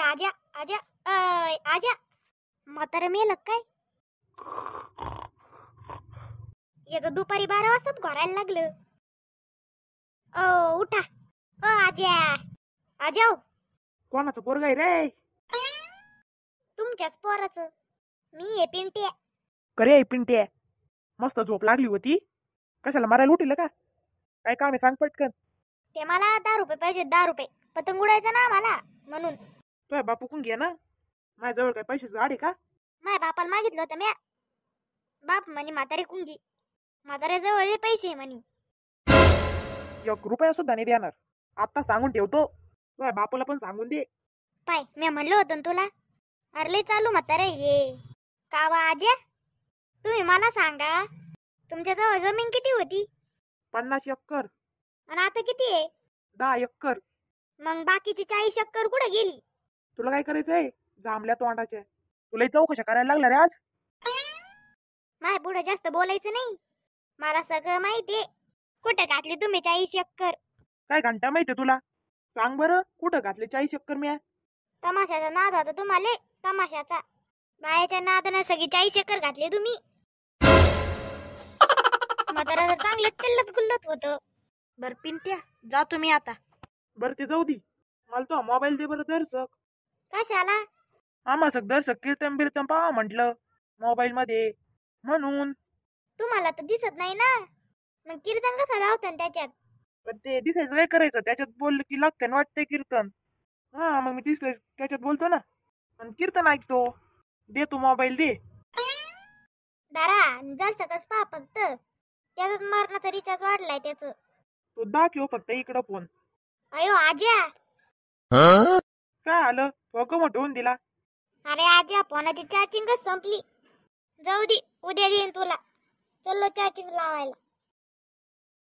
आजा आजा आजा. म्हातारं मेलं काय? येतो दुपारी 12 वाजताच घोरायला लागलं. उठा. आजा आजा. कोणाचं पोरग आहे रे? तुमच्याच पोराचं. मी आहे पिंट्या. करे पिंट्या, मस्त झोप लागली होती. कशाला मारायला उठील का? काय काम आहे सांग पटकन. ते मला 10 रुपये पाहिजे. 10 रुपये पतंग उडायचं ना मला, म्हणून. तुझ्या बापू कोण घे ना. माझ्याजवळ काय पैसे झाड आहे का? माझ्या बापाला मागितलं होतं म्या. बाप म्हणे म्हातारी कुंगी. म्हाताऱ्याजवळ पैसे म्हणे. 1 रुपया सुद्धा नाही देणार. आता सांगून ठेवतो. तुझ्या बापूला पण सांगून दे. पाय मी म्हणलं होतं ना तुला. अरले चालू म्हातारे ये कावा आज्या. तुम्ही मला सांगा, तुमच्याजवळ जमीन किती होती? 50 एकर. आणि आता किती आहे? 10 एकर. मग बाकीची 40 एकर कुठे गेली? तुला काय करायचंय? जांभल्या तोंडाच्या. तुला चौकशा करायला लागला रे आज. माय पुढे जास्त बोलायचं नाही. मला सगळं माहितीये. कुठे घातली तुम्ही 40 एकर? काय घंटा माहितीये तुला? सांग बरं, कुठं घातले 40 एकर म्या? तमाशाचा नाद होता तुम्हाला. तमाशाचा. बायाच्या नादानं सगळी 40 एकर घातली तुम्ही. म्हातारा चांगलं चिल्लत गुल्लत होतं. बर पिंट्या, जा तुम्ही आता. बरं ते जाऊ दे. मला तो मोबाईल दे बरं दर्शक. कशाला? आम्हा सग दर्शक कीर्तन बिर्तन पाहा म्हटलं मोबाईल मध्ये, म्हणून. तुम्हाला तर दिसत नाही ना, मग कीर्तन कसं लावतं त्याच्यात? पण ते दिसायचं काय करायचं? त्याच्यात बोललं की लागतं ना वाटतंय कीर्तन. हा मग मी दिसलं त्याच्यात बोलतो ना, आणि कीर्तन ऐकतो. दे तू मोबाईल दे. दारा जरसकच पहा फक्त. त्याचाच मरणाचा रिचार्ज वाढलाय त्याचं. तू दाखव फक्त इकडं फोन. अयो आज्या. काय आलं? फोक मोठवून दिला. अरे आज्या, फोनाची चार्जिंगच संपली. जाऊ दे, उद्या देईन तुला. चलो चार्जिंग लावायला.